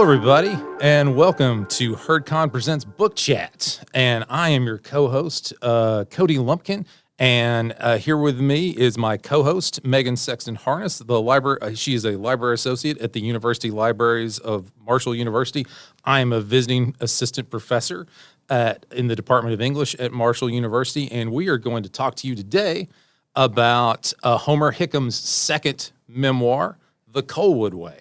everybody, and welcome to HerdCon Presents Book Chat. And I am your co-host, Cody Lumpkin. And here with me is my co-host, Meghan Sexton-Harness. She is a library associate at the University Libraries of Marshall University. I am a visiting assistant professor in the Department of English at Marshall University. And we are going to talk to you today about Homer Hickam's second memoir, The Coalwood Way.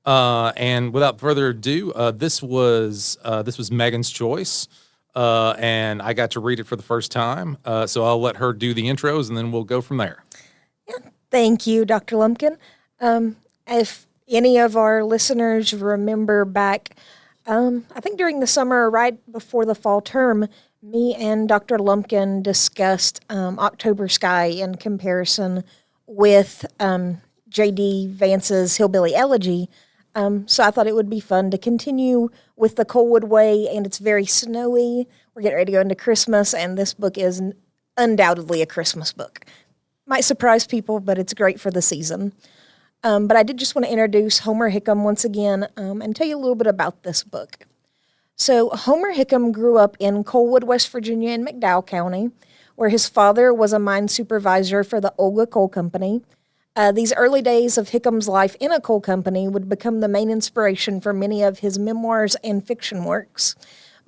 And without further ado, this was Meghan's choice, and I got to read it for the first time. So I'll let her do the intros, and then we'll go from there. Yeah, thank you, Dr. Lumpkin. If any of our listeners remember back, I think during the summer, right before the fall term, me and Dr. Lumpkin discussed October Sky in comparison with J.D. Vance's Hillbilly Elegy. So I thought it would be fun to continue with the Coalwood Way, and it's very snowy. We're getting ready to go into Christmas, and this book is undoubtedly a Christmas book. Might surprise people, but it's great for the season. But I did just want to introduce Homer Hickam once again and tell you a little bit about this book. So Homer Hickam grew up in Coalwood, West Virginia in McDowell County, where his father was a mine supervisor for the Olga Coal Company. These early days of Hickam's life in a coal company would become the main inspiration for many of his memoirs and fiction works.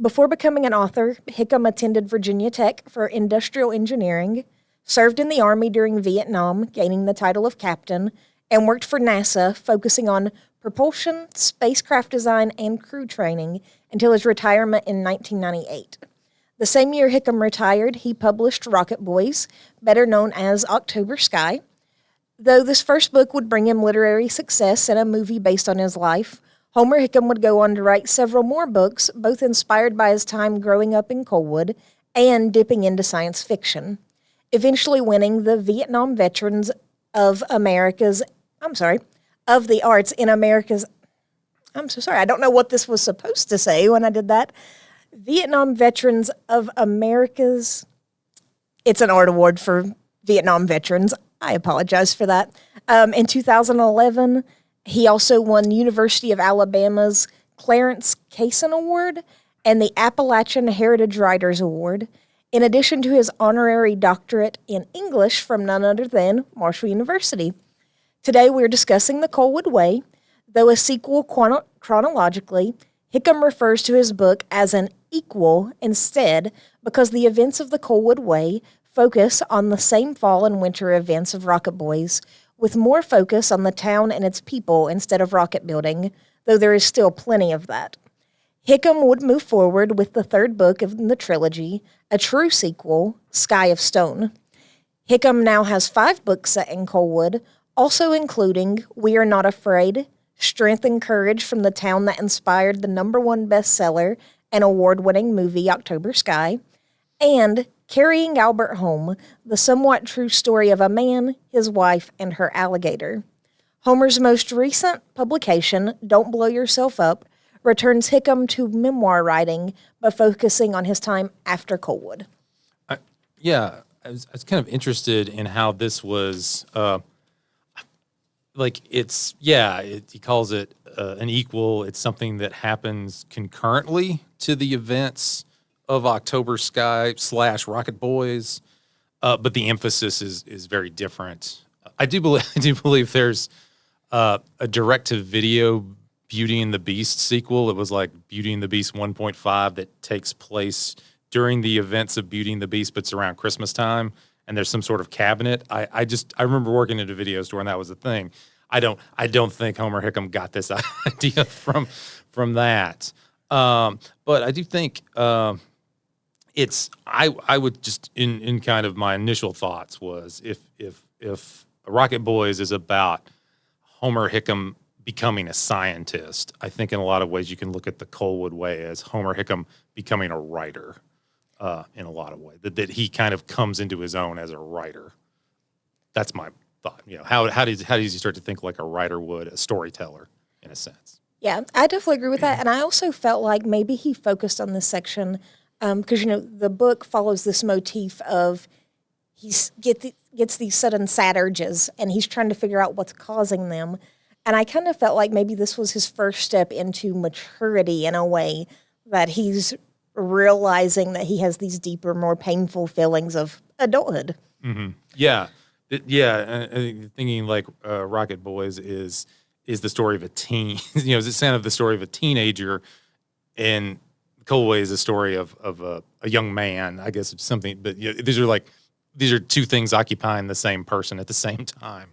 Before becoming an author, Hickam attended Virginia Tech for industrial engineering, served in the Army during Vietnam, gaining the title of captain, and worked for NASA, focusing on propulsion, spacecraft design, and crew training until his retirement in 1998. The same year Hickam retired, he published Rocket Boys, better known as October Sky. Though this first book would bring him literary success and a movie based on his life, Homer Hickam would go on to write several more books, both inspired by his time growing up in Coalwood and dipping into science fiction, eventually winning the Vietnam Veterans of the Arts in America's, I don't know what this was supposed to say when I did that. Vietnam Veterans of America's, it's an art award for Vietnam veterans. I apologize for that. In 2011, he also won University of Alabama's Clarence Cason Award and the Appalachian Heritage Writers Award, in addition to his honorary doctorate in English from none other than Marshall University. Today, we're discussing The Coalwood Way. Though a sequel chronologically, Hickam refers to his book as an equal instead because the events of The Coalwood Way focus on the same fall and winter events of Rocket Boys, with more focus on the town and its people instead of rocket building, though there is still plenty of that. Hickam would move forward with the third book of the trilogy, a true sequel, Sky of Stone. Hickam now has 5 books set in Coalwood, also including We Are Not Afraid, Strength and Courage from the Town That Inspired the #1 bestseller and award-winning movie October Sky, and Carrying Albert Home, the somewhat true story of a man, his wife, and her alligator. Homer's most recent publication, Don't Blow Yourself Up, returns Hickam to memoir writing, but focusing on his time after Coalwood. I was kind of interested in how this was, he calls it an equal. It's something that happens concurrently to the events of October Sky / Rocket Boys, but the emphasis is very different. I do believe there's a direct-to-video Beauty and the Beast sequel. It was like Beauty and the Beast 1.5 that takes place during the events of Beauty and the Beast, but it's around Christmas time, and there's some sort of cabinet. I remember working at a video store, and that was a thing. I don't think Homer Hickam got this idea from that. But I do think I would just in kind of my initial thoughts was if Rocket Boys is about Homer Hickam becoming a scientist, I think in a lot of ways you can look at The Coalwood Way as Homer Hickam becoming a writer in a lot of ways, that he kind of comes into his own as a writer. That's my thought. How does he start to think like a writer would, a storyteller in a sense? Yeah, I definitely agree with that. And I also felt like maybe he focused on this section because, the book follows this motif of he gets these sudden sad urges and he's trying to figure out what's causing them. And I kind of felt like maybe this was his first step into maturity in a way that he's realizing that he has these deeper, more painful feelings of adulthood. Yeah. Thinking like Rocket Boys is the story of a teen. It's kind of the story of a teenager, and Coalwood Way is a story of a young man. I guess it's something, but these are two things occupying the same person at the same time.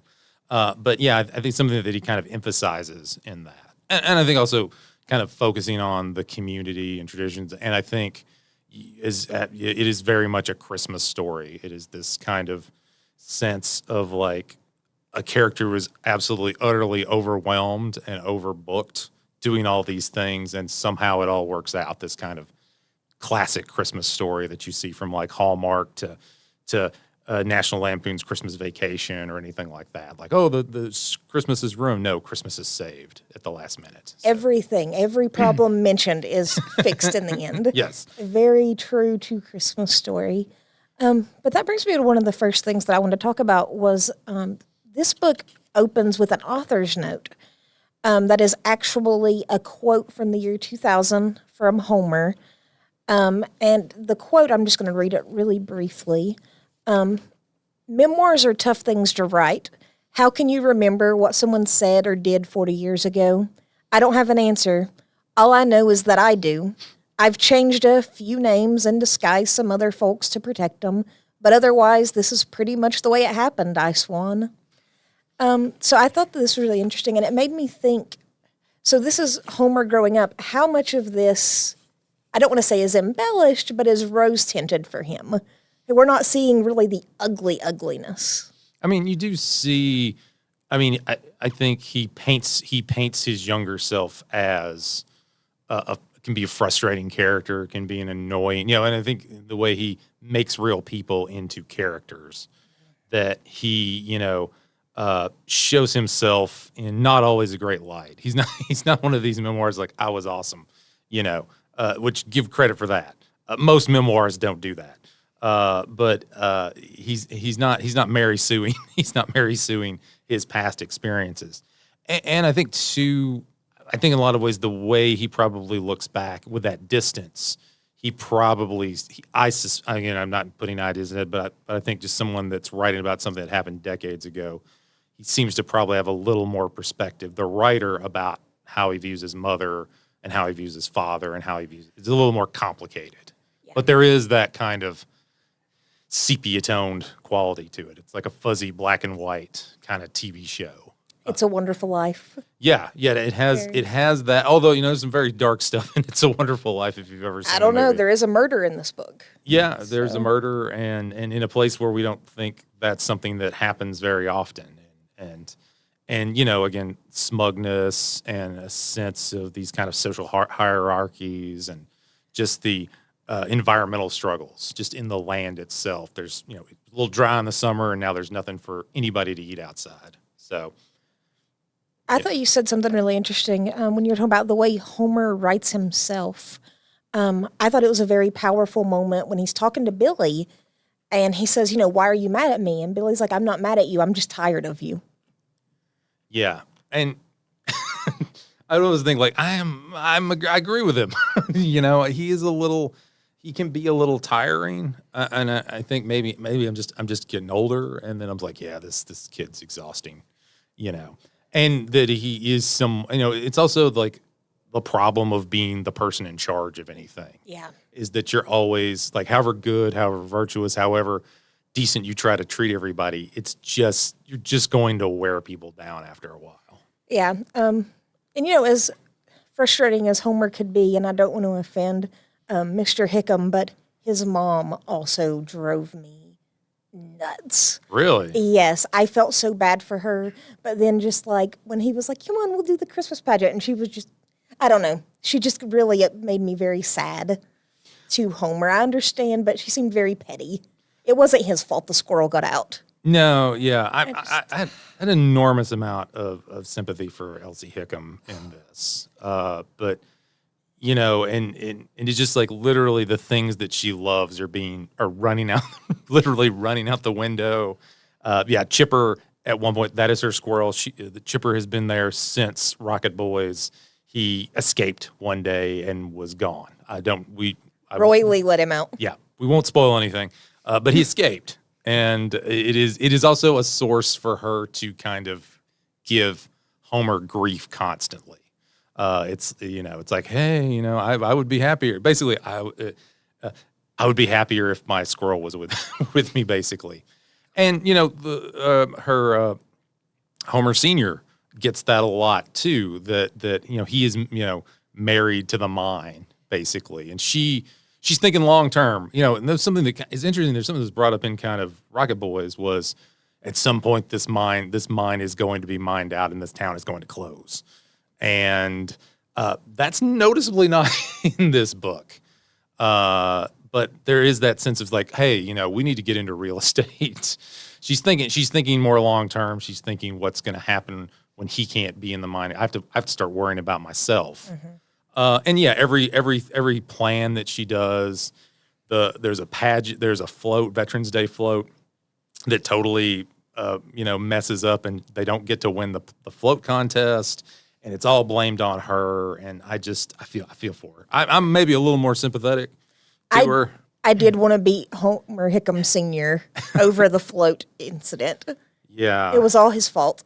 But yeah, I think something that he kind of emphasizes in that, and I think also kind of focusing on the community and traditions. And I think it is very much a Christmas story. It is this kind of sense of like a character was absolutely utterly overwhelmed and overbooked doing all these things, and somehow it all works out. This kind of classic Christmas story that you see from like Hallmark to National Lampoon's Christmas Vacation or anything like that. Like, oh, the Christmas is ruined. No, Christmas is saved at the last minute. So. Every problem mentioned is fixed in the end. Yes. Very true to Christmas story. But that brings me to one of the first things that I wanted to talk about was this book opens with an author's note that is actually a quote from the year 2000 from Homer. And the quote, I'm just going to read it really briefly. Memoirs are tough things to write. How can you remember what someone said or did 40 years ago? I don't have an answer. All I know is that I do. I've changed a few names and disguised some other folks to protect them, but otherwise, this is pretty much the way it happened, I swan. So I thought this was really interesting, and it made me think, so this is Homer growing up. How much of this, I don't want to say is embellished, but is rose-tinted for him? We're not seeing really the ugliness. I mean, you do see. I mean, I think he paints his younger self as can be a frustrating character, can be an annoying, and I think the way he makes real people into characters, that he, shows himself in not always a great light. He's not one of these memoirs like I was awesome, which give credit for that. Most memoirs don't do that. But he's not Mary suing. He's not Mary suing his past experiences. And I think too, in a lot of ways, the way he probably looks back with that distance, I'm not putting ideas in it, but I think just someone that's writing about something that happened decades ago, he seems to probably have a little more perspective. The writer about how he views his mother and how he views his father and how he views it's a little more complicated. Yeah. But there is that kind of sepia-toned quality to it. It's like a fuzzy black and white kind of TV show. It's a Wonderful Life. Yeah, it has that. Although there's some very dark stuff in It's a Wonderful Life if you've ever seen. I don't know. There is a murder in this book. Yeah, there's a murder, and in a place where we don't think that's something that happens very often, and again, smugness and a sense of these kind of social hierarchies and just the environmental struggles just in the land itself. There's, a little dry in the summer, and now there's nothing for anybody to eat outside. So I thought you said something really interesting when you were talking about the way Homer writes himself. I thought it was a very powerful moment when he's talking to Billy, and he says, why are you mad at me? And Billy's like, I'm not mad at you. I'm just tired of you. Yeah. And I always think like, I agree with him. He can be a little tiring, and I think maybe I'm just getting older, and then I'm like, yeah, this kid's exhausting, and that he is it's also like the problem of being the person in charge of anything. Yeah, is that you're always like, however good, however virtuous, however decent you try to treat everybody, you're just going to wear people down after a while. Yeah, and as frustrating as Homer could be, and I don't want to offend Mr. Hickam, but his mom also drove me nuts. Really? Yes, I felt so bad for her. But then just like when he was like, come on, we'll do the Christmas pageant. And she was just, I don't know. She just really made me very sad to Homer. I understand, but she seemed very petty. It wasn't his fault the squirrel got out. No, yeah. I had an enormous amount of sympathy for Elsie Hickam in this. But and it's just like literally the things that she loves are running out, literally running out the window. Chipper at one point, that is her squirrel. The Chipper has been there since Rocket Boys. He escaped one day and was gone. Roy Lee let him out. Yeah, we won't spoil anything, but he escaped, and it is also a source for her to kind of give Homer grief constantly. It's like, hey, I would be happier. Basically, I would be happier if my squirrel was with with me, basically. And her Homer Senior gets that a lot too. That he is married to the mine, basically, and she's thinking long term. And there's something that is interesting. There's something that's brought up in kind of Rocket Boys was at some point this mine is going to be mined out and this town is going to close, and that's noticeably not in this book. But there is that sense of like, hey, we need to get into real estate. She's thinking more long term. She's thinking what's going to happen when he can't be in the mine. I have to start worrying about myself. Mm-hmm. And yeah, every plan that she does, there's a pageant, there's a float, Veterans Day float that totally messes up, and they don't get to win the float contest, and it's all blamed on her. And I feel for her. I'm maybe a little more sympathetic to her. I did want to beat Homer Hickam Sr. over the float incident. Yeah, it was all his fault.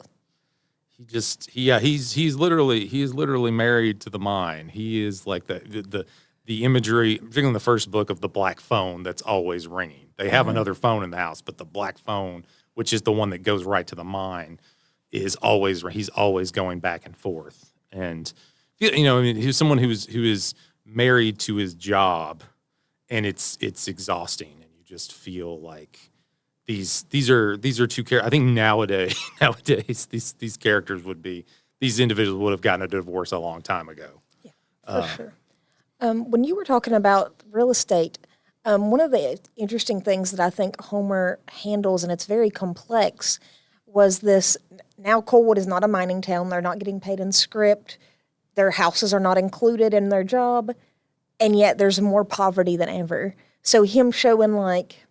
He's literally married to the mine. He is like the imagery, particularly in the first book, of the black phone that's always ringing. They have another phone in the house, but the black phone, which is the one that goes right to the mine, he's always going back and forth. And he's someone who is married to his job. And it's exhausting, and you just feel like these are two characters. I think nowadays these characters these individuals would have gotten a divorce a long time ago. Yeah, for sure. When you were talking about real estate, one of the interesting things that I think Homer handles, and it's very complex, was this. Now Coalwood is not a mining town. They're not getting paid in script. Their houses are not included in their job. And yet there's more poverty than ever. So him showing, like,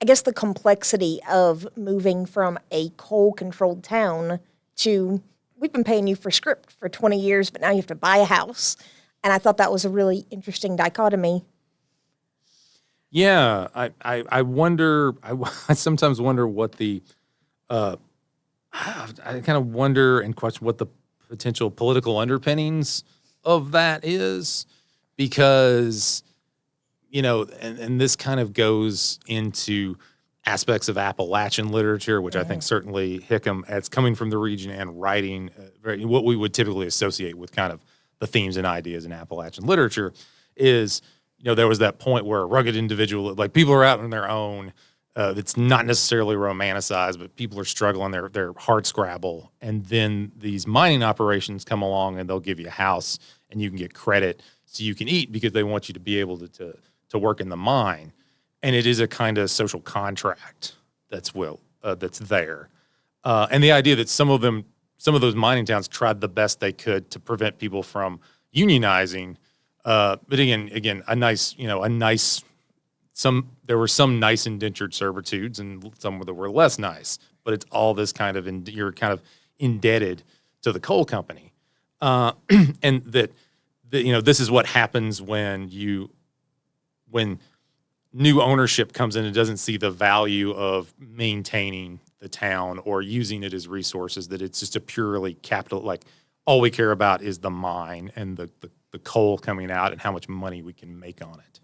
I guess the complexity of moving from a coal-controlled town to, we've been paying you for script for 20 years, but now you have to buy a house. And I thought that was a really interesting dichotomy. Yeah, I wonder, I sometimes wonder what I kind of wonder and question what the potential political underpinnings of that is. Because, and this kind of goes into aspects of Appalachian literature, which I think certainly Hickam, as coming from the region and writing what we would typically associate with kind of the themes and ideas in Appalachian literature, is, there was that point where a rugged individual, like people are out on their own, it's not necessarily romanticized, but people are struggling, they're hard scrabble, and then these mining operations come along and they'll give you a house and you can get credit so you can eat because they want you to be able to work in the mine. And it is a kind of social contract that's there. And the idea that some of those mining towns tried the best they could to prevent people from unionizing. But again, there were some nice indentured servitudes and some that were less nice, but it's all this kind of, you're kind of indebted to the coal company. And that, this is what happens when new ownership comes in and doesn't see the value of maintaining the town or using it as resources, that it's just a purely capital, like all we care about is the mine and the coal coming out and how much money we can make on it.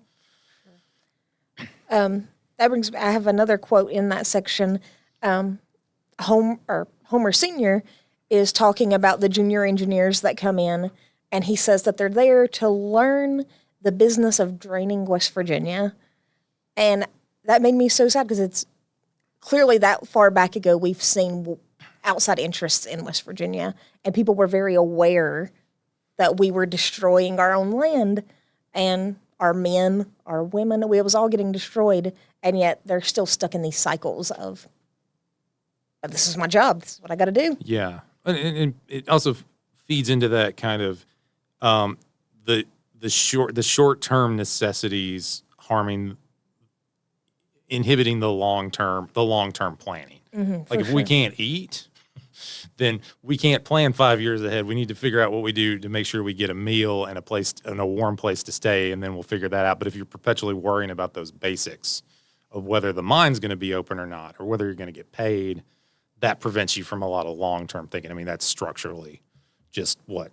That brings me, I have another quote in that section. Homer Sr. is talking about the junior engineers that come in, and he says that they're there to learn the business of draining West Virginia. And that made me so sad because it's clearly that far back ago we've seen outside interests in West Virginia, and people were very aware that we were destroying our own land, and our men, our women, it was all getting destroyed, and yet they're still stuck in these cycles of, this is my job, this is what I got to do. Yeah, and it also feeds into that kind of the short-term necessities inhibiting the long-term planning. Like if we can't eat, then we can't plan 5 years ahead. We need to figure out what we do to make sure we get a meal and a place and a warm place to stay, and then we'll figure that out. But if you're perpetually worrying about those basics of whether the mine's going to be open or not, or whether you're going to get paid, that prevents you from a lot of long-term thinking. I mean, that's structurally just what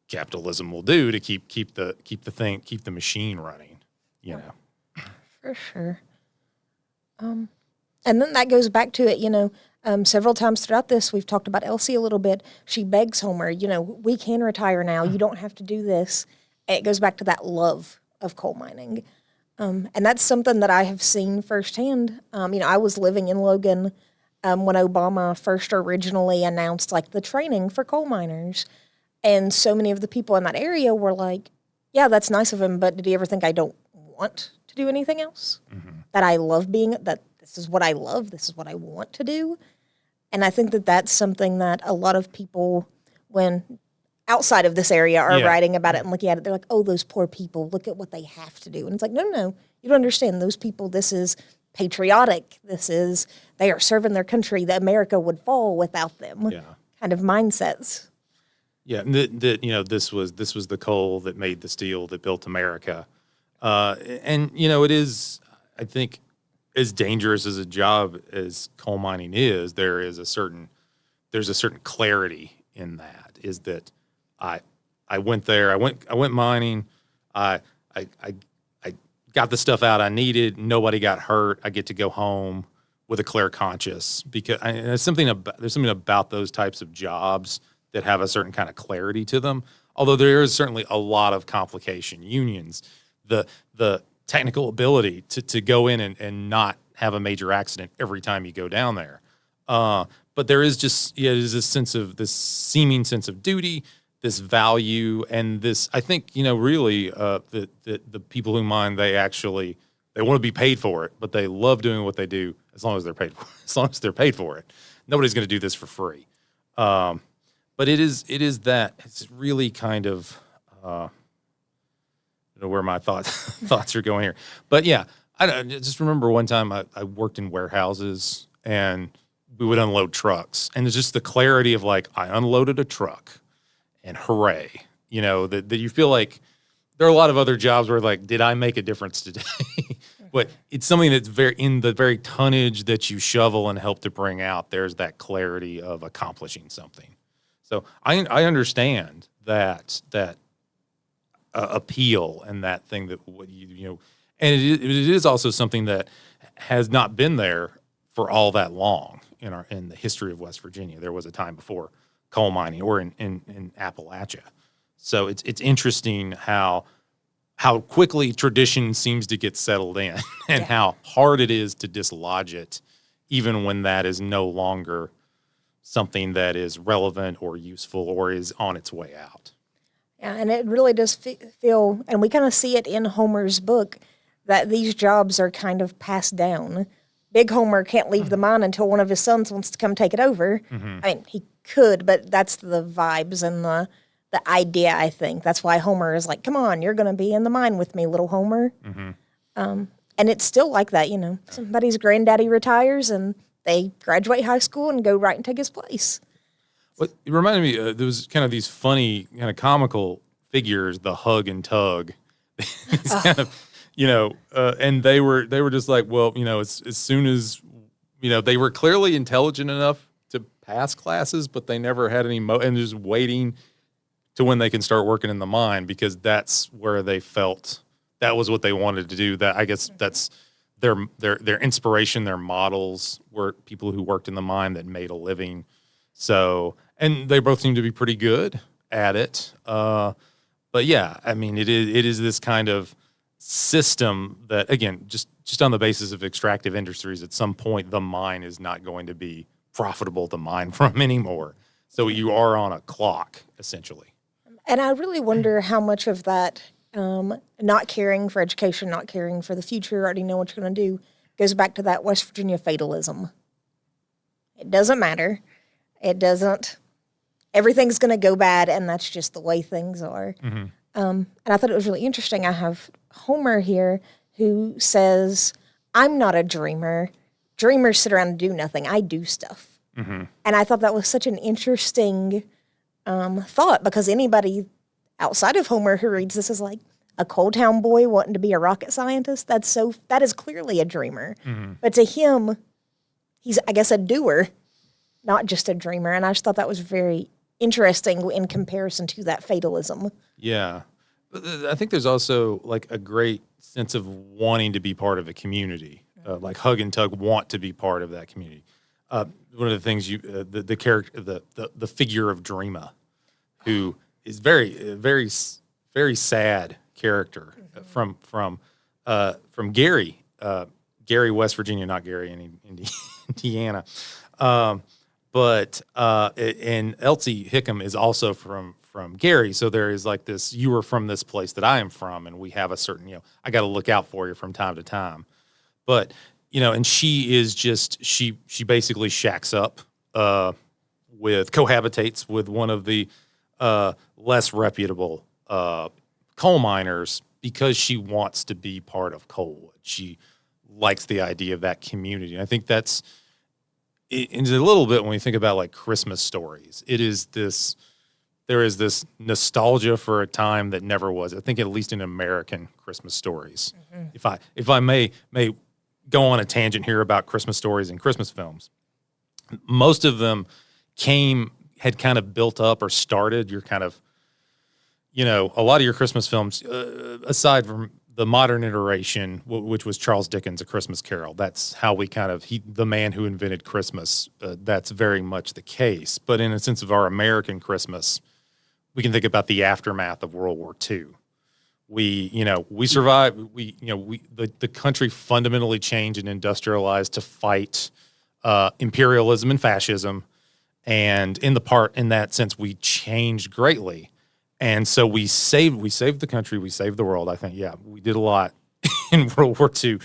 capitalism will do to keep the machine running, you know. For sure. And then that goes back to it, several times throughout this, we've talked about Elsie a little bit. She begs Homer, we can retire now. You don't have to do this. And it goes back to that love of coal mining. And that's something that I have seen firsthand. I was living in Logan when Obama first originally announced like the training for coal miners. And so many of the people in that area were like, yeah, that's nice of him, but did he ever think I don't want to do anything else? That I love that this is what I love, this is what I want to do. And I think that that's something that a lot of people, when outside of this area, are writing about it and looking at it, they're like, oh, those poor people, look at what they have to do. And it's like, no, you don't understand. Those people, this is patriotic. They are serving their country. That America would fall without them kind of mindsets. Yeah, and this was the coal that made the steel that built America. And it is, I think, as dangerous as a job as coal mining is, there's a certain clarity in that. Is that I went there, I went mining, I got the stuff out I needed, nobody got hurt, I get to go home with a clear conscience, because there's something about those types of jobs that have a certain kind of clarity to them. Although there is certainly a lot of complication, unions, the technical ability to go in and not have a major accident every time you go down there. But there is there's this seeming sense of duty, this value, and this, I think, really the people who mine, they want to be paid for it, but they love doing what they do as long as they're paid for it. As long as they're paid for it. Nobody's going to do this for free. But it is that it's really kind of where my thoughts are going here. But yeah, I just remember one time I worked in warehouses and we would unload trucks, and it's just the clarity of like, I unloaded a truck and hooray, that you feel like there are a lot of other jobs where like, did I make a difference today? But it's something that's in the very tonnage that you shovel and help to bring out. There's that clarity of accomplishing something. So I understand that appeal and that thing that and it is also something that has not been there for all that long in the history of West Virginia. There was a time before coal mining, or in Appalachia. So it's interesting how quickly tradition seems to get settled in, and how hard it is to dislodge it, even when that is no longer something that is relevant or useful or is on its way out. Yeah, and it really does feel, and we kind of see it in Homer's book, that these jobs are kind of passed down. Big Homer can't leave the mine until one of his sons wants to come take it over. I mean, he could, but that's the vibes and the idea, I think. That's why Homer is like, come on, you're going to be in the mine with me, little Homer. And it's still like that, Somebody's granddaddy retires and they graduate high school and go right and take his place. Well, it reminded me, there was kind of these funny, kind of comical figures, the hug and tug. It's kind of, and they were just like, well, as soon as, they were clearly intelligent enough to pass classes, but they never had any and just waiting to when they can start working in the mine, because that's where they felt that was what they wanted to do. That, I guess, that's their inspiration, their models were people who worked in the mine that made a living. So, and they both seem to be pretty good at it. But yeah, I mean, it is this kind of system that, again, just on the basis of extractive industries, at some point the mine is not going to be profitable to mine from anymore. So you are on a clock, essentially. And I really wonder how much of that not caring for education, not caring for the future, already know what you're going to do, goes back to that West Virginia fatalism. It doesn't matter. It doesn't. Everything's going to go bad, and that's just the way things are. And I thought it was really interesting. I have Homer here who says, I'm not a dreamer. dreamers sit around and do nothing. I do stuff. And I thought that was such an interesting thought, because anybody outside of Homer who reads this is like, a coal town boy wanting to be a rocket scientist? That is clearly a dreamer. But to him, he's, I guess, a doer, not just a dreamer. And I just thought that was very interesting in comparison to that fatalism. Yeah. I think there's also like a great sense of wanting to be part of a community. Like Hug and Tug want to be part of that community. One of the things the character, the figure of Dreama, who is very sad character from Gary, West Virginia, not Gary in Indiana. And Elsie Hickam is also from Gary. So there is like this, you are from this place that I am from, and we have a certain, I got to look out for you from time to time. But, and she is just, she basically shacks up cohabitates with one of the less reputable coal miners because she wants to be part of Coalwood. She likes the idea of that community. And I think it's a little bit when you think about like Christmas stories, there is this nostalgia for a time that never was. I think at least in American Christmas stories. If I may go on a tangent here about Christmas stories and Christmas films, most of them had kind of built up or started your kind of, a lot of your Christmas films, aside from the modern iteration, which was Charles Dickens' A Christmas Carol, that's how we the man who invented Christmas, that's very much the case. But in a sense of our American Christmas, we can think about the aftermath of World War II. We survived. The country fundamentally changed and industrialized to fight imperialism and fascism. And in that sense, we changed greatly. And so we saved the country, we saved the world. I think, we did a lot in World War II.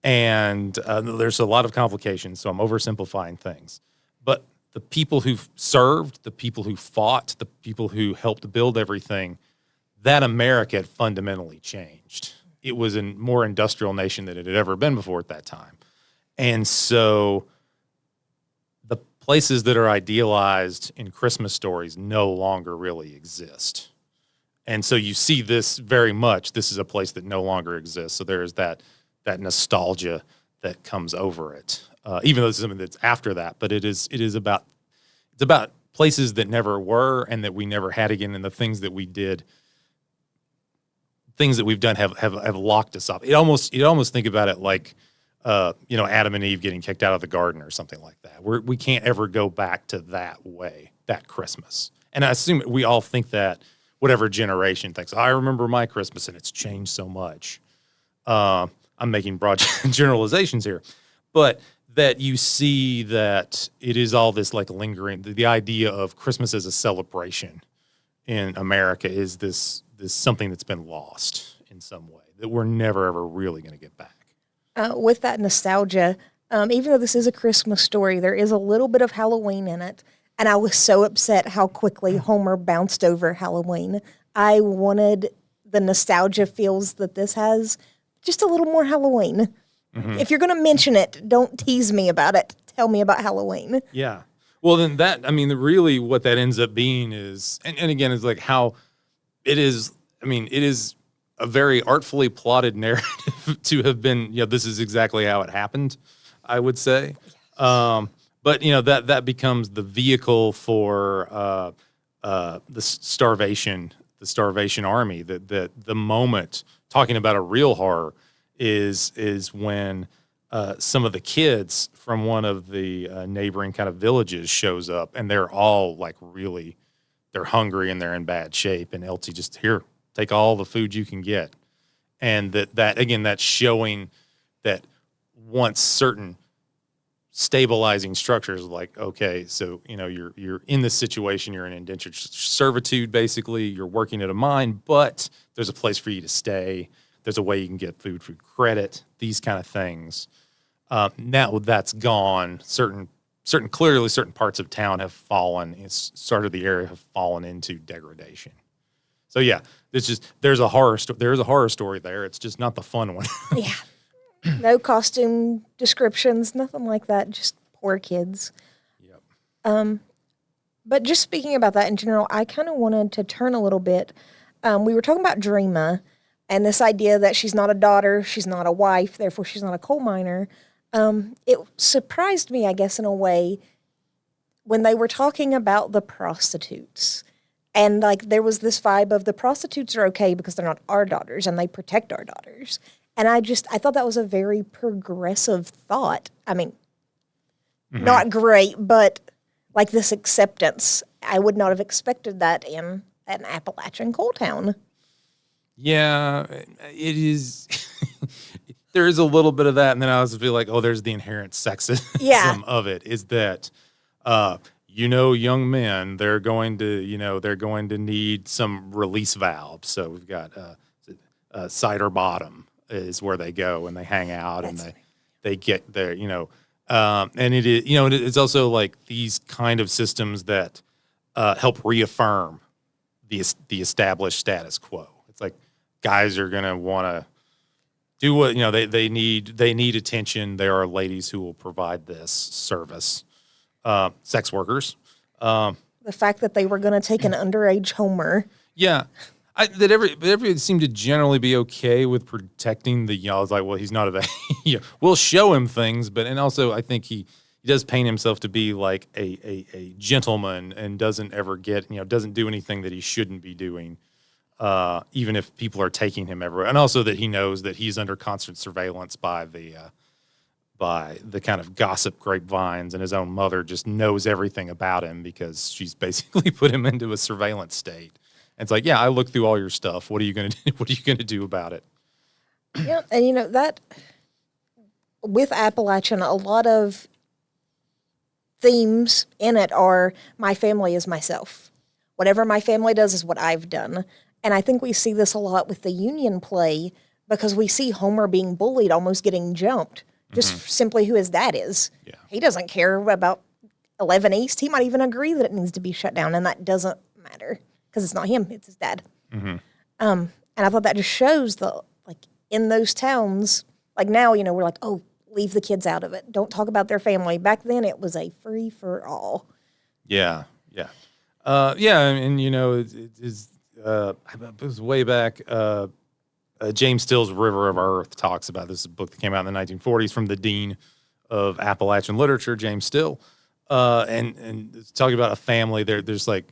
And there's a lot of complications, so I'm oversimplifying things. But the people who served, the people who fought, the people who helped build everything, that America had fundamentally changed. It was a more industrial nation than it had ever been before at that time. And so the places that are idealized in Christmas stories no longer really exist. And so you see this very much. This is a place that no longer exists. So there is that nostalgia that comes over it. Even though this is something that's after that, but it's about places that never were and that we never had again, and the things that we did, things that we've done have locked us up. You almost think about it like Adam and Eve getting kicked out of the garden or something like that. We can't ever go back to that way, that Christmas. And I assume we all think that, whatever generation thinks, I remember my Christmas and it's changed so much. I'm making broad generalizations here, but that you see that it is all this like lingering, the idea of Christmas as a celebration in America is this something that's been lost in some way that we're never, ever really going to get back. With that nostalgia, even though this is a Christmas story, there is a little bit of Halloween in it. And I was so upset how quickly Homer bounced over Halloween. I wanted the nostalgia feels that this has, just a little more Halloween. Mm-hmm. If you're going to mention it, don't tease me about it. Tell me about Halloween. Yeah. Well, then really what that ends up being is, and again, it's like how it is, it is a very artfully plotted narrative to have been, this is exactly how it happened, I would say. Yes. But that becomes the vehicle for the starvation army. That the moment talking about a real horror is when some of the kids from one of the neighboring kind of villages shows up, and they're all like they're hungry and they're in bad shape, and Elsie just, here, take all the food you can get, and that again, that's showing that once certain stabilizing structures, like, okay, so you're in this situation, you're in indentured servitude, basically, you're working at a mine, but there's a place for you to stay, there's a way you can get food credit, these kind of things. Now that's gone. Clearly certain parts of town have fallen, sort of the area have fallen into degradation. So yeah, there's a horror story there. It's just not the fun one. Yeah. No costume descriptions, nothing like that. Just poor kids. Yep. But just speaking about that in general, I kind of wanted to turn a little bit. We were talking about Dreama and this idea that she's not a daughter, she's not a wife, therefore she's not a coal miner. It surprised me, I guess, in a way, when they were talking about the prostitutes. And like there was this vibe of the prostitutes are okay because they're not our daughters and they protect our daughters. And I thought that was a very progressive thought. I mean, not great, but like this acceptance. I would not have expected that in an Appalachian coal town. Yeah, it is. There is a little bit of that, and then I also feel like, oh, there's the inherent sexism of it. Is that, young men, they're going to need some release valve. So we've got cider bottom is where they go and they hang out and they get their, and it is, it's also like these kind of systems that help reaffirm the established status quo. It's like guys are going to want to do what, they need attention. There are ladies who will provide this service. Sex workers. The fact that they were going to take an underage Homer. Yeah. Everybody seemed to generally be okay with protecting the young. I was like, well, he's not we'll show him things, and also I think he does paint himself to be like a gentleman and doesn't ever doesn't do anything that he shouldn't be doing, even if people are taking him everywhere. And also that he knows that he's under constant surveillance by the kind of gossip grapevines, and his own mother just knows everything about him because she's basically put him into a surveillance state. And it's like, yeah, I looked through all your stuff. What are you going to do? What are you going to do about it? Yeah, and that with Appalachian, a lot of themes in it are my family is myself. Whatever my family does is what I've done. And I think we see this a lot with the Union play because we see Homer being bullied, almost getting jumped, just simply who his dad is. Yeah. He doesn't care about 11 East. He might even agree that it needs to be shut down, and that doesn't matter because it's not him, it's his dad. And I thought that just shows in those towns, like now, we're like, oh, leave the kids out of it. Don't talk about their family. Back then, it was a free for all. Yeah, yeah. And it was way back. James Still's River of Earth talks about this book that came out in the 1940s from the dean of Appalachian literature, James Still, and talking about a family. There's like,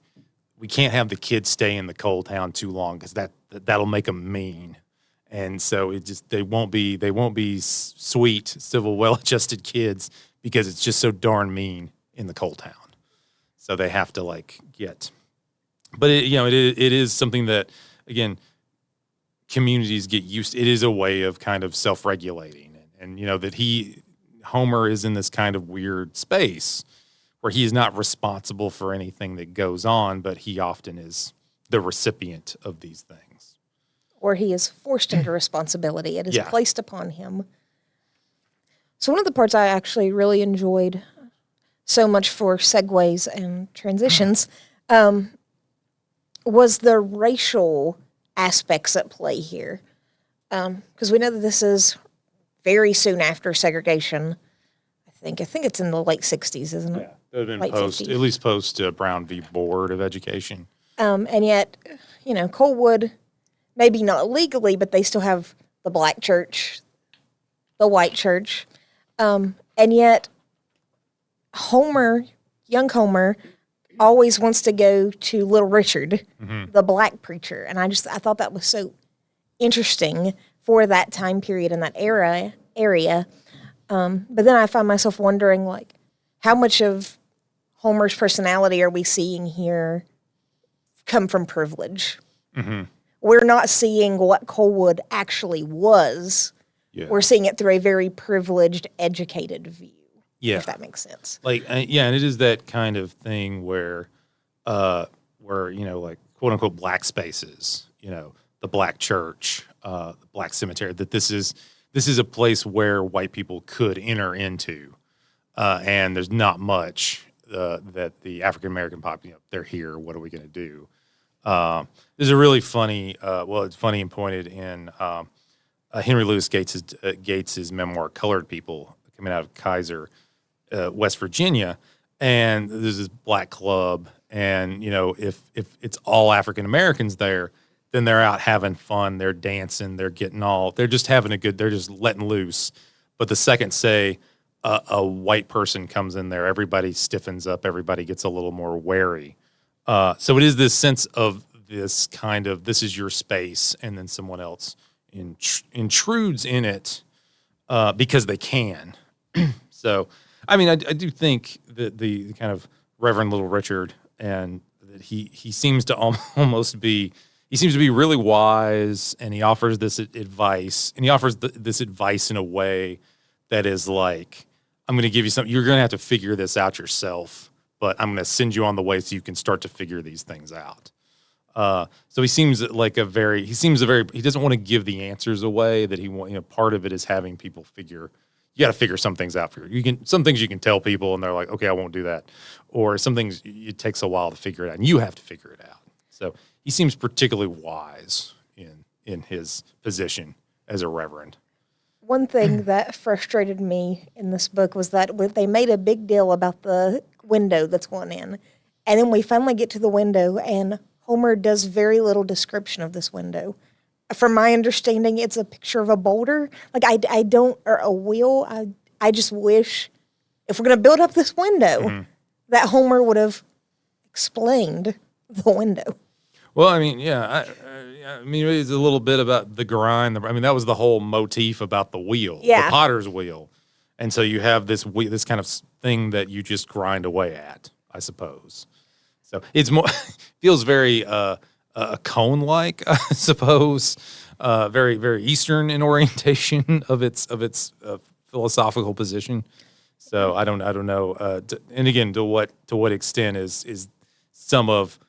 we can't have the kids stay in the coal town too long because that'll make them mean, and so they won't be sweet, civil, well-adjusted kids because it's just so darn mean in the coal town. So they have to but it is something that, again, communities get used to. It is a way of kind of self-regulating, and that Homer is in this kind of weird space where he is not responsible for anything that goes on, but he often is the recipient of these things. Or he is forced into responsibility. It is placed upon him. So one of the parts I actually really enjoyed so much for segues and transitions was the racial aspects at play here. Because we know that this is very soon after segregation. I think it's in the late 60s, isn't it? Yeah, it would have been at least post Brown v. Board of Education. And yet, Coalwood, maybe not legally, but they still have the black church, the white church. And yet, young Homer, always wants to go to Little Richard, the black preacher. And I thought that was so interesting for that time period in that area. But then I find myself wondering, how much of Homer's personality are we seeing here come from privilege? We're not seeing what Coalwood actually was. Yeah. We're seeing it through a very privileged, educated view. Yeah, if that makes sense. And it is that kind of thing where quote unquote black spaces, the black church, the black cemetery. That this is a place where white people could enter into, and there's not much that the African American population, they're here. What are we going to do? There's a really funny. It's funny and pointed in Henry Louis Gates's memoir, Colored People, coming out of Kaiser, West Virginia. And there's this black club. And, if it's all African Americans there, then they're out having fun. They're dancing. They're just having they're just letting loose. But the second, say, a white person comes in there, everybody stiffens up. Everybody gets a little more wary. So it is this sense of this kind of, this is your space, and then someone else intrudes in it because they can. So, I mean, I do think that the kind of Reverend Little Richard, and that he seems to almost be, he seems to be really wise, and he offers this advice, and he offers this advice in a way that is like, I'm going to give you something, you're going to have to figure this out yourself, but I'm going to send you on the way so you can start to figure these things out. So he seems like he doesn't want to give the answers away, that part of it is having people you got to figure some things out some things you can tell people and they're like, okay, I won't do that. Or some things it takes a while to figure it out and you have to figure it out. So he seems particularly wise in his position as a reverend. One thing that frustrated me in this book was that they made a big deal about the window that's going in. And then we finally get to the window, and Homer does very little description of this window. From my understanding, it's a picture of a boulder. Like, or a wheel. I just wish, if we're going to build up this window, that Homer would have explained the window. Well, I mean, yeah. I mean, it's a little bit about the grind. I mean, that was the whole motif about the wheel, the potter's wheel. And so you have this kind of thing that you just grind away at, I suppose. So it's more feels very cone-like, I suppose. Very, very Eastern in orientation of its philosophical position. So I don't know. And again, to what extent is some of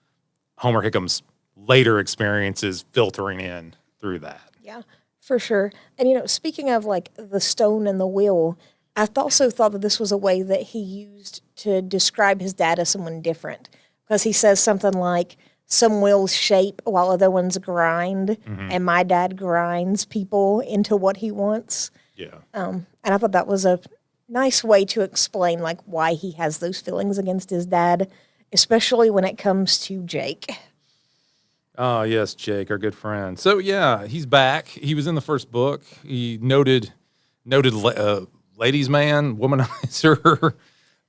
Homer Hickam's later experiences filtering in through that? Yeah, for sure. And, speaking of like the stone and the wheel, I also thought that this was a way that he used to describe his dad as someone different, because he says something like, some wheels shape while other ones grind, and my dad grinds people into what he wants. Yeah. And I thought that was a nice way to explain like why he has those feelings against his dad, especially when it comes to Jake. Oh, yes, Jake, our good friend. So, yeah, he's back. He was in the first book. He noted ladies' man, womanizer,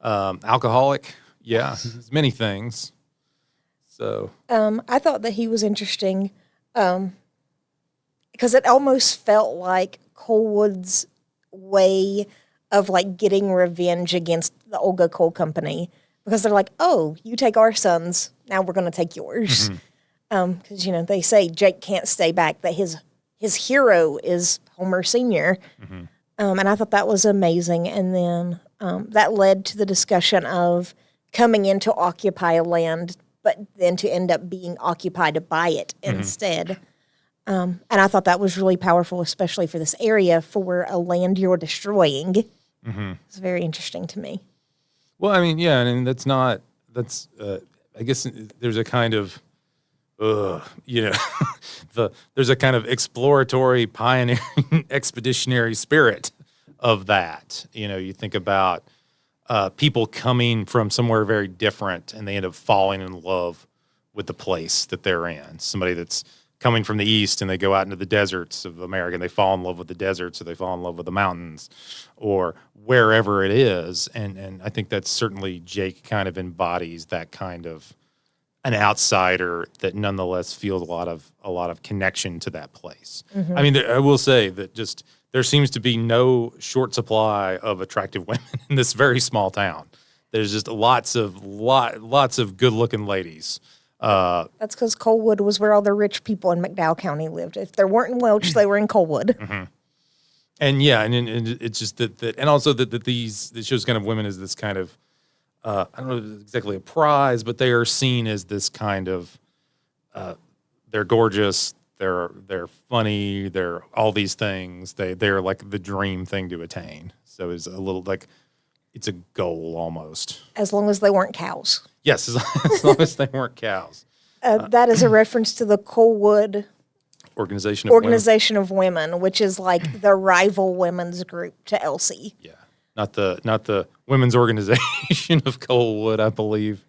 alcoholic. Yeah, he's many things. So I thought that he was interesting because it almost felt like Coalwood's way of like getting revenge against the Olga Coal Company, because they're like, oh, you take our sons, now we're going to take yours. Because, they say Jake can't stay back, that his hero is Homer Sr. And I thought that was amazing. And then that led to the discussion of coming in to occupy a land, but then to end up being occupied by it instead. And I thought that was really powerful, especially for this area, for a land you're destroying. It's very interesting to me. Well, I mean, yeah, and I guess there's a kind of, there's a kind of exploratory, pioneering, expeditionary spirit of that. You think about people coming from somewhere very different, and they end up falling in love with the place that they're in. Somebody that's coming from the East, and they go out into the deserts of America, and they fall in love with the deserts, or they fall in love with the mountains, or wherever it is. And I think that certainly Jake kind of embodies that kind of an outsider that nonetheless feels a lot of connection to that place. I mean, I will say that just there seems to be no short supply of attractive women in this very small town. There's just lots of good-looking ladies. That's because Coalwood was where all the rich people in McDowell County lived. If they weren't in Welch, they were in Coalwood. And yeah, and it's just that and also that this shows kind of women as this kind of, I don't know if it's exactly a prize, but they are seen as this kind of, they're gorgeous, they're funny, they're all these things. They're like the dream thing to attain. So it's a little like, it's a goal almost. As long as they weren't cows. Yes, as long as they weren't cows. That is a reference to the Coalwood Organization of Women. Organization of Women, which is like the rival women's group to Elsie. Yeah, not the women's organization of Coalwood, I believe.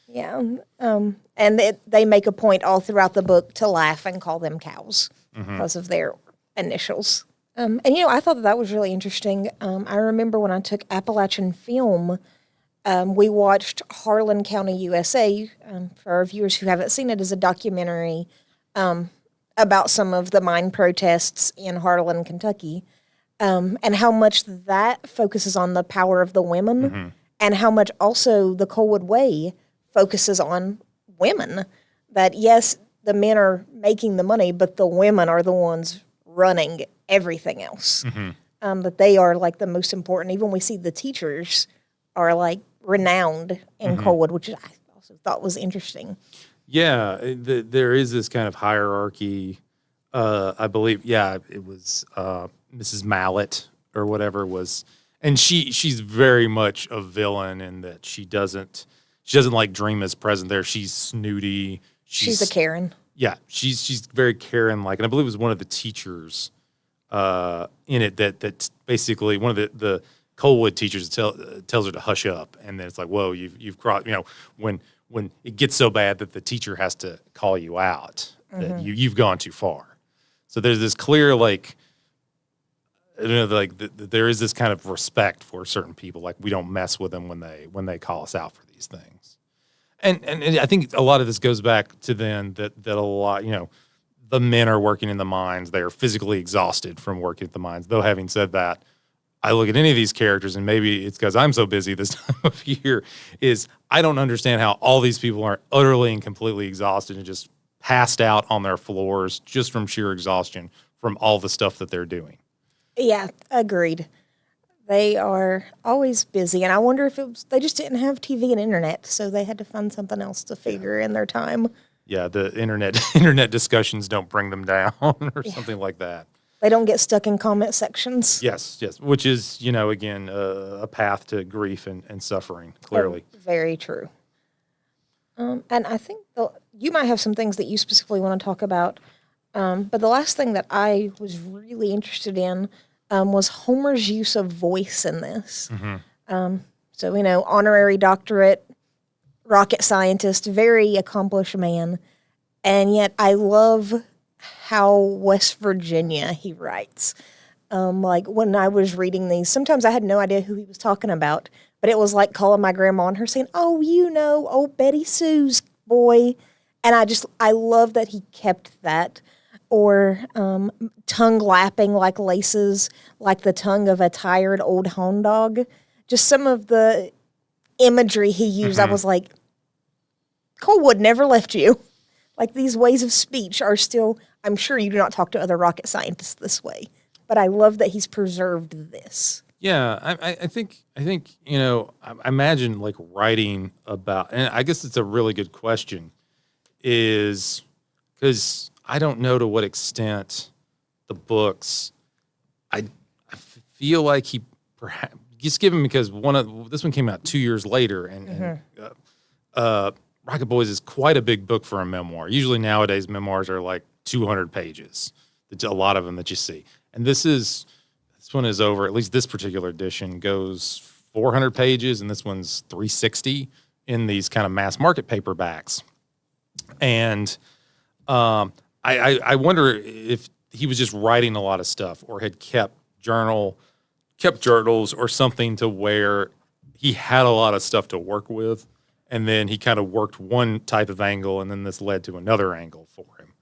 Yeah. And they make a point all throughout the book to laugh and call them cows because of their initials. And, I thought that was really interesting. I remember when I took Appalachian film, we watched Harlan County, USA. For our viewers who haven't seen it, is a documentary about some of the mine protests in Harlan, Kentucky, and how much that focuses on the power of the women and how much also the Coalwood Way focuses on women. That, yes, the men are making the money, but the women are the ones running everything else. But they are like the most important. Even we see the teachers are like renowned in Coalwood, which I also thought was interesting. Yeah, there is this kind of hierarchy. I believe, it was Mrs. Mallet or whatever was, and she's very much a villain in that she doesn't like Dream is present there. She's snooty. She's a Karen. Yeah, she's very Karen-like, and I believe it was one of the teachers in it that basically one of the Coalwood teachers tells her to hush up, and then it's like, whoa, you've crossed. When it gets so bad that the teacher has to call you out, that you've gone too far. So there's this clear there is this kind of respect for certain people. Like we don't mess with them when they call us out for these things. And I think a lot of this goes back to then that a lot, the men are working in the mines. They are physically exhausted from working at the mines. Though having said that, I look at any of these characters, and maybe it's because I'm so busy this time of year, is I don't understand how all these people aren't utterly and completely exhausted and just passed out on their floors just from sheer exhaustion from all the stuff that they're doing. Yeah, agreed. They are always busy, and I wonder if they just didn't have TV and internet, so they had to find something else to figure in their time. Yeah, the internet discussions don't bring them down or something like that. They don't get stuck in comment sections. Yes, which is, again, a path to grief and suffering, clearly. Oh, very true. And I think you might have some things that you specifically want to talk about, but the last thing that I was really interested in was Homer's use of voice in this. So, honorary doctorate, rocket scientist, very accomplished man, and yet I love how West Virginia he writes. Like when I was reading these, sometimes I had no idea who he was talking about, but it was like calling my grandma and her saying, "Oh, old Betty Sue's boy," and I love that he kept that. Or tongue lapping like laces, like the tongue of a tired old hound dog. Just some of the imagery he used, I was like, Coalwood never left you. Like these ways of speech are still, I'm sure you do not talk to other rocket scientists this way, but I love that he's preserved this. Yeah, I think I imagine like writing about, and I guess it's a really good question, is because I don't know to what extent the books, I feel like he perhaps, just given because this one came out 2 years later, and Rocket Boys is quite a big book for a memoir. Usually nowadays memoirs are like 200 pages, a lot of them that you see. And this one is over, at least this particular edition goes 400 pages, and this one's 360 in these kind of mass market paperbacks. And I wonder if he was just writing a lot of stuff or had kept journals or something to where he had a lot of stuff to work with, and then he kind of worked one type of angle, and then this led to another angle for him.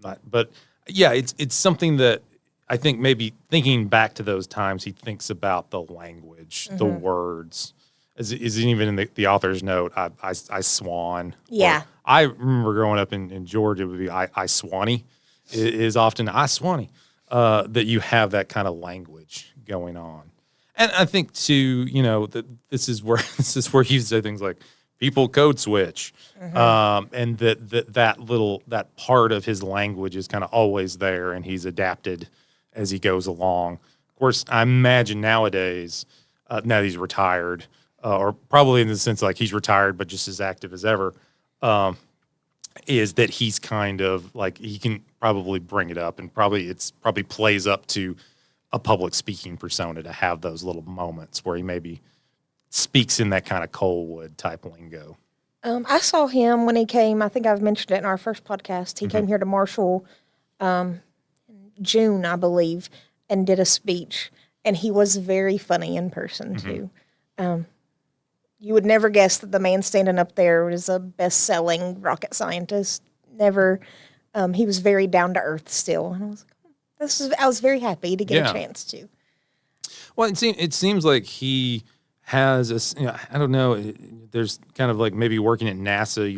But yeah, it's something that I think maybe thinking back to those times, he thinks about the language, the words. Is even in the author's note, I swan. Yeah. I remember growing up in Georgia, it would be I swanny. It is often I swanny that you have that kind of language going on. And I think too, that this is where you say things like people code switch, and that part of his language is kind of always there, and he's adapted as he goes along. Of course, I imagine nowadays, now that he's retired, or probably in the sense like he's retired but just as active as ever, is that he's kind of like, he can probably bring it up, and probably plays up to a public speaking persona to have those little moments where he maybe speaks in that kind of Coalwood type lingo. I saw him when he came. I think I've mentioned it in our first podcast. He came here to Marshall in June, I believe, and did a speech. And he was very funny in person, too. You would never guess that the man standing up there was a best-selling rocket scientist. Never. He was very down-to-earth still. And I was like, I was very happy to get a chance to. Well, it seems like he has I don't know, there's kind of like maybe working at NASA,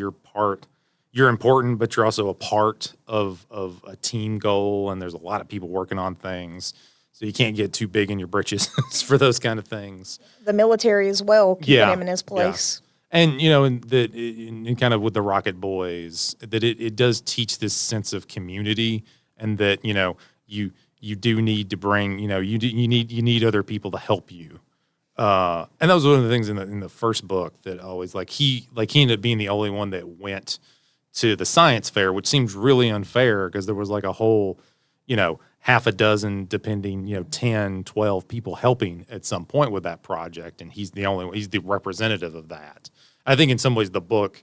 you're important, but you're also a part of a team goal, and there's a lot of people working on things. So you can't get too big in your britches for those kind of things. The military as well, keeping him in his place. Yeah. And, in kind of with the Rocket Boys, that it does teach this sense of community, and that, you do need to bring, you need other people to help you. And that was one of the things in the first book that always, he ended up being the only one that went to the science fair, which seems really unfair because there was a whole, half a dozen, depending, 10, 12 people helping at some point with that project. And he's the representative of that. I think in some ways the book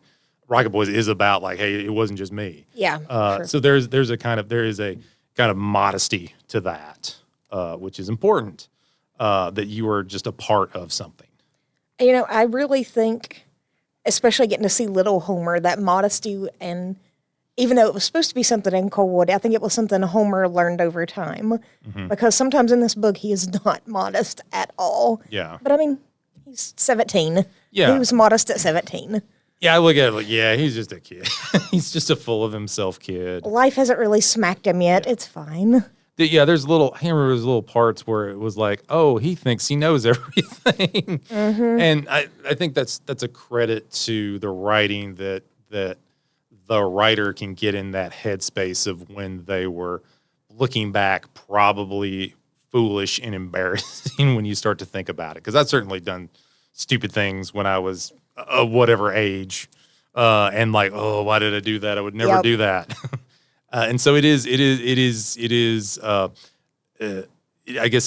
Rocket Boys is about hey, it wasn't just me. Yeah. Sure. So there is a kind of modesty to that, which is important, that you are just a part of something. I really think, especially getting to see little Homer, that modesty, and even though it was supposed to be something in Coalwood, I think it was something Homer learned over time. Because sometimes in this book, he is not modest at all. Yeah. But he's 17. Yeah. He was modest at 17. Yeah, I look at it he's just a kid. He's just a full of himself kid. Life hasn't really smacked him yet. It's fine. Yeah, there's little parts where it was he thinks he knows everything. And I think that's a credit to the writing, that the writer can get in that headspace of when they were looking back, probably foolish and embarrassing when you start to think about it. Because I've certainly done stupid things when I was whatever age, and why did I do that? I would never do that. And so I guess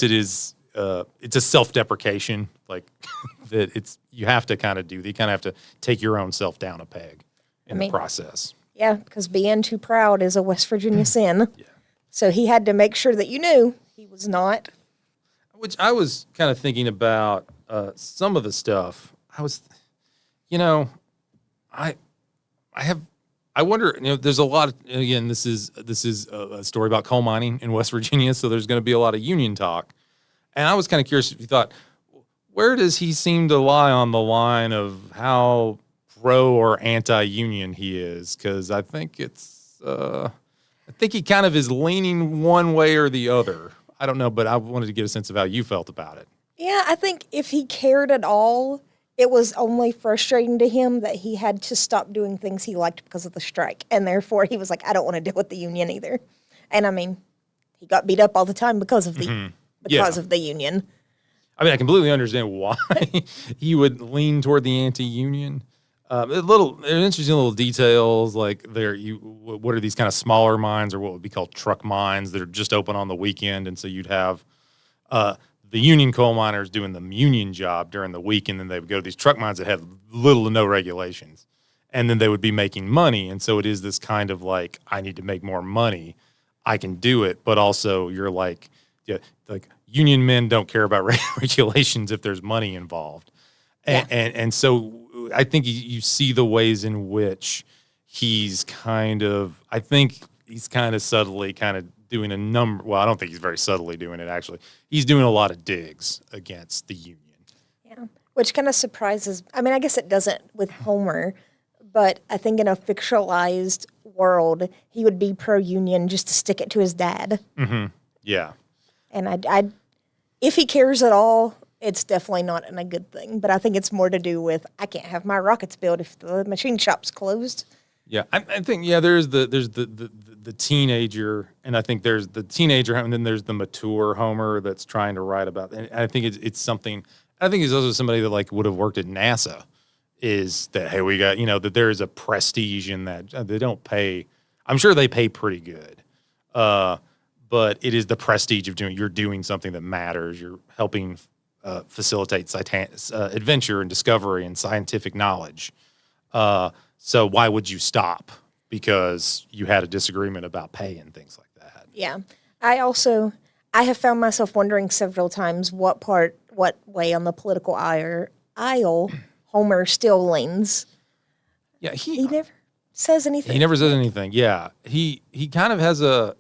it's a self-deprecation, that you have to kind of you kind of have to take your own self down a peg in the process. Yeah, because being too proud is a West Virginia sin. Yeah. So he had to make sure that you knew he was not. Which I was kind of thinking about some of the stuff. I was, I wonder, there's a lot of, again, this is a story about coal mining in West Virginia, so there's going to be a lot of union talk. And I was kind of curious if you thought, where does he seem to lie on the line of how pro or anti-union he is? Because I think he kind of is leaning one way or the other. I don't know, but I wanted to get a sense of how you felt about it. Yeah, I think if he cared at all, it was only frustrating to him that he had to stop doing things he liked because of the strike. And therefore, he was like, I don't want to deal with the union either. And he got beat up all the time because of the of the union. I completely understand why he would lean toward the anti-union. Interesting little details, what are these kind of smaller mines, or what would be called truck mines, that are just open on the weekend, and so you'd have the union coal miners doing the union job during the week, and then they would go to these truck mines that have little to no regulations, and then they would be making money, and so it is this kind of I need to make more money, I can do it, but also you're union men don't care about regulations if there's money involved, and so I think you see the ways in which he's kind of subtly kind of doing a number. Well, I don't think he's very subtly doing it, actually. He's doing a lot of digs against the union. Yeah, which kind of surprises. I guess it doesn't with Homer, but I think in a fictionalized world, he would be pro-union just to stick it to his dad. Mm-hmm. Yeah. And if he cares at all, it's definitely not a good thing. But I think it's more to do with, I can't have my rockets built if the machine shop's closed. Yeah, I think there's the teenager, and I think there's the teenager, and then there's the mature Homer that's trying to write about. And I think it's something. I think he's also somebody that would have worked at NASA, is that, hey, we got, that there is a prestige in that. They don't pay. I'm sure they pay pretty good. But it is the prestige of you're doing something that matters. You're helping facilitate adventure and discovery and scientific knowledge. So why would you stop because you had a disagreement about pay and things like that? Yeah. I have found myself wondering several times what way on the political aisle Homer still leans. Yeah, he never says anything. He never says anything. Yeah, he kind of has a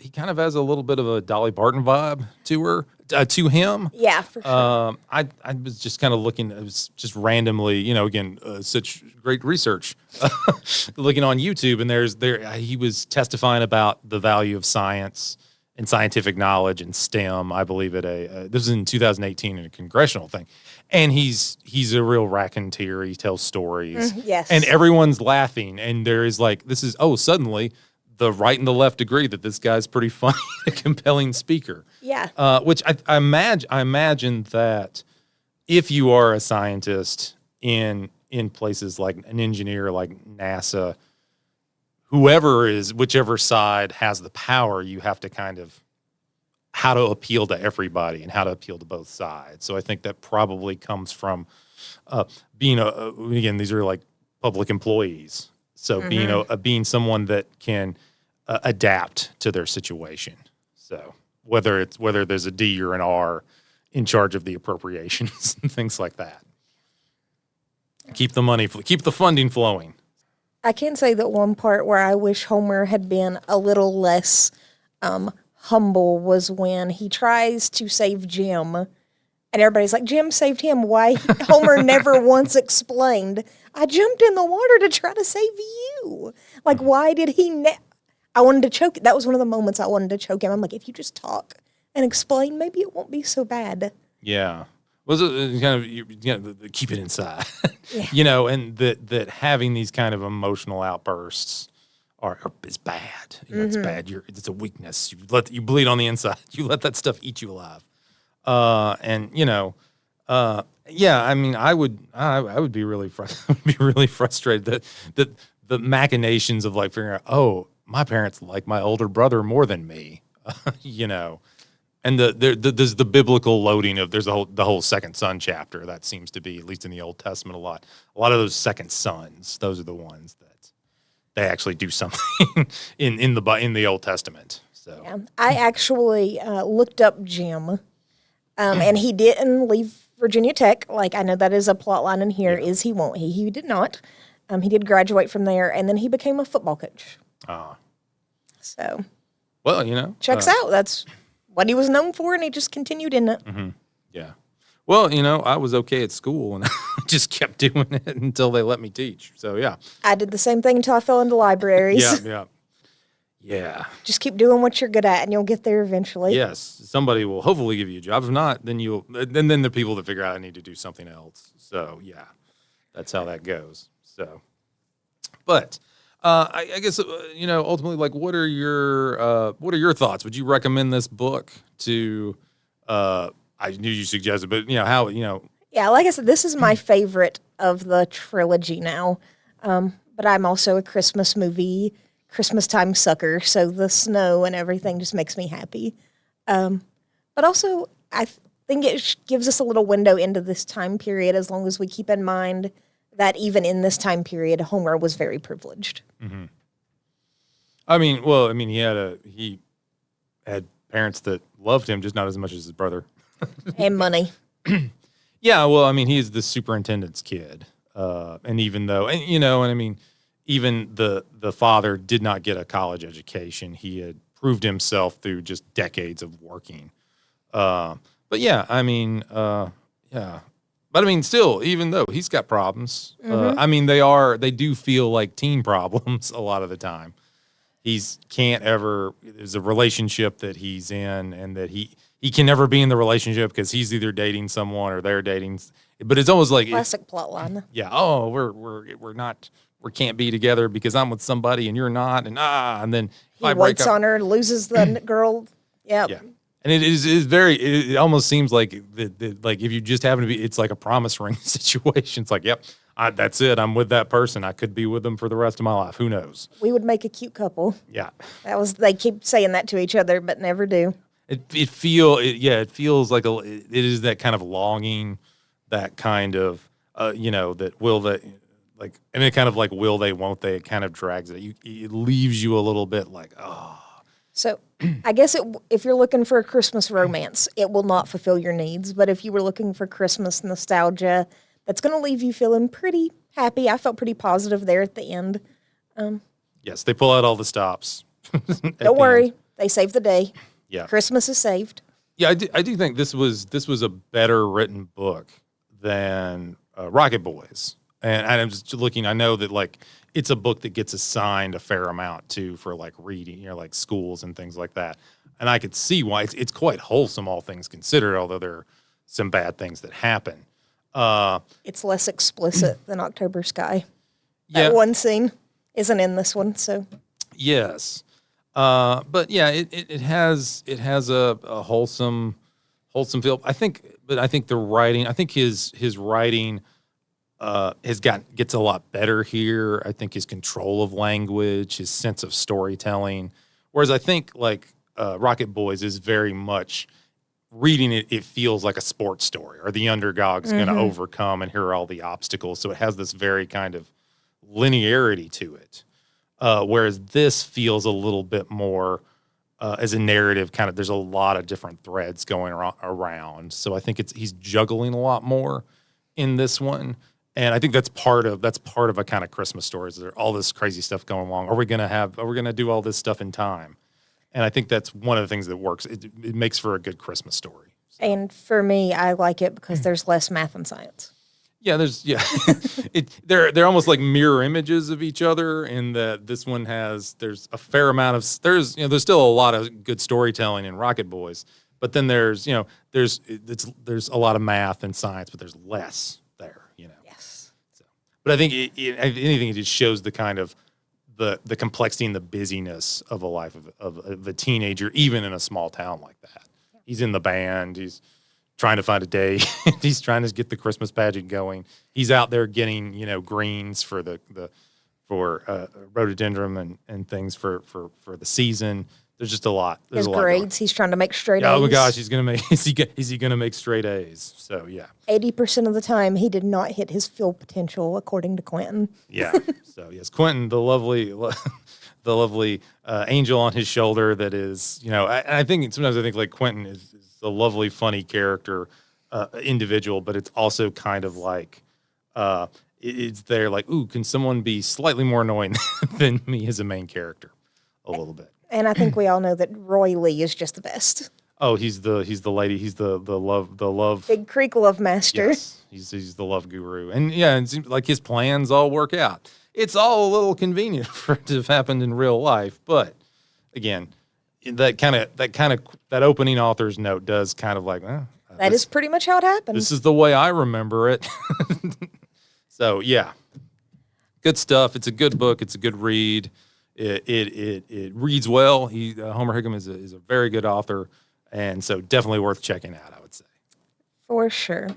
little bit of a Dolly Parton vibe to him. Yeah, for sure. I was just kind of looking. I was just randomly, again, such great research, looking on YouTube, and he was testifying about the value of science and scientific knowledge and STEM. I believe this was in 2018 in a congressional thing, and he's a real raconteur. He tells stories, yes, and everyone's laughing, and there is suddenly the right and the left agree that this guy's pretty funny, a compelling speaker. Yeah. Which I imagine that if you are a scientist in places like an engineer like NASA, whichever side has the power, you have to kind of how to appeal to everybody and how to appeal to both sides. So I think that probably comes from being again, these are like public employees. So being someone that can adapt to their situation. So whether there's a D or an R in charge of the appropriations and things like that, keep the funding flowing. I can say that one part where I wish Homer had been a little less humble was when he tries to save Jim, and everybody's like, Jim saved him. Why? Homer never once explained, I jumped in the water to try to save you. Like, why did he I wanted to choke. That was one of the moments I wanted to choke him. I'm like, if you just talk and explain, maybe it won't be so bad. Yeah. Was it kind of keep it inside, and that having these kind of emotional outbursts is bad. It's bad. It's a weakness. You bleed on the inside. You let that stuff eat you alive. Yeah. I mean, I would be really frustrated that the machinations of like figuring out, oh, my parents like my older brother more than me, And there's the biblical loading of the whole second son chapter that seems to be, at least in the Old Testament, a lot of those second sons. Those are the ones that they actually do something in the Old Testament. So yeah. I actually looked up Jim, and he didn't leave Virginia Tech. Like, I know that is a plot line in here. Yeah. Is he? Won't he? He did not. He did graduate from there, and then he became a football coach. So, well, checks out. That's what he was known for, and he just continued in it. Mm-hmm. Yeah. Well, I was okay at school, and I just kept doing it until they let me teach. So, yeah. I did the same thing until I fell into libraries. Yeah. Just keep doing what you're good at, and you'll get there eventually. Yes. Somebody will hopefully give you a job. If not, then then the people that figure out I need to do something else. So, yeah, that's how that goes. So, but I guess ultimately, like, what are your thoughts? Would you recommend this book to? I knew you suggested, but how. Yeah, like I said, this is my favorite of the trilogy now. But I'm also a Christmas time sucker, so the snow and everything just makes me happy. But also, I think it gives us a little window into this time period, as long as we keep in mind that even in this time period, Homer was very privileged. Mm-hmm. He had parents that loved him, just not as much as his brother. And money. Yeah, well, he's the superintendent's kid. And even though, even the father did not get a college education, he had proved himself through just decades of working. But yeah, yeah. But still, even though he's got problems, they do feel like teen problems a lot of the time. There's a relationship that he's in, and that he can never be in the relationship because he's either dating someone or they're dating. But it's almost like classic plot line. Yeah. Oh, we can't be together because I'm with somebody and you're not, and then he waits on her, loses the girl. Yep. Yeah. And it almost seems like like if you just happen to be, it's like a promise ring situation. It's like, yep, That's it. I'm with that person. I could be with them for the rest of my life. Who knows? We would make a cute couple. Yeah. They keep saying that to each other, but never do. It feels like it is that kind of longing, that kind of that will they, like, and it kind of like will they, won't they? It kind of drags it. It leaves you a little bit like, oh. So I guess if you're looking for a Christmas romance, it will not fulfill your needs. But if you were looking for Christmas nostalgia, that's going to leave you feeling pretty happy. I felt pretty positive there at the end. Yes, they pull out all the stops. Don't worry, they saved the day. Yeah, Christmas is saved. Yeah, I do think this was a better written book than Rocket Boys. And I'm just looking. I know that like it's a book that gets assigned a fair amount too for like reading, like schools and things like that. And I could see why it's quite wholesome, all things considered. Although there are some bad things that happen. It's less explicit than October Sky. Yeah. That one scene isn't in this one, so yes. But yeah, it has a wholesome feel. I think the writing. I think his writing gets a lot better here. I think his control of language, his sense of storytelling. Whereas I think like Rocket Boys is very much reading it. It feels like a sports story, or the underdog's going to overcome, and here are all the obstacles. So it has this very kind of linearity to it. Whereas this feels a little bit more as a narrative kind of, there's a lot of different threads going around. So I think he's juggling a lot more in this one. And I think that's part of a kind of Christmas story. Is there all this crazy stuff going along? Are we going to do all this stuff in time? And I think that's one of the things that works. It makes for a good Christmas story. So. And for me, I like it because there's less math and science. Yeah, they're almost like mirror images of each other. In that this one there's a fair amount of there's still a lot of good storytelling in Rocket Boys, but then there's a lot of math and science, but there's less there. Yes. So, but I think if anything, it just shows the kind of the complexity and the busyness of a life of a teenager, even in a small town like that. Yeah. He's in the band. He's trying to find a day. He's trying to get the Christmas pageant going. He's out there getting, greens for rhododendron and things for the season. There's just a lot. There's his grades. He's trying to make straight A's. Oh my gosh, he's gonna make. Is he gonna make straight A's? So yeah. 80% of the time, he did not hit his full potential, according to Quentin. Yeah. So yes, Quentin, the lovely angel on his shoulder. That is, I think sometimes I think like Quentin is a lovely, funny character, individual, but it's also kind of like it's there like, ooh, can someone be slightly more annoying than me as a main character a little bit? And I think we all know that Roy Lee is just the best. Oh, he's the lady. He's the love Big Creek love master. Yes, he's the love guru, and yeah, it seems like his plans all work out. It's all a little convenient for it to have happened in real life, but again, that opening author's note does kind of like that is pretty much how it happened. This is the way I remember it. So yeah, good stuff. It's a good book. It's a good read. It reads well. Homer Hickam is a very good author, and so definitely worth checking out, I would say. For sure.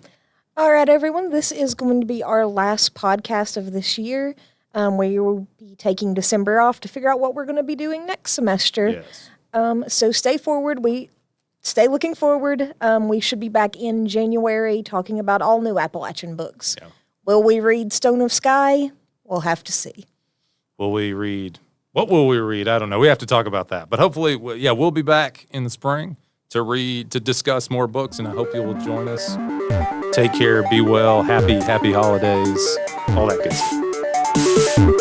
All right, everyone. This is going to be our last podcast of this year. We will be taking December off to figure out what we're going to be doing next semester. Yes. So stay forward. Stay looking forward. We should be back in January talking about all new Appalachian books. Yeah. Will we read Stone of Sky? We'll have to see. Will we read? What will we read? I don't know. We have to talk about that. But hopefully, we'll be back in the spring to discuss more books, and I hope you will join us. Take care. Be well. Happy holidays. All that good stuff.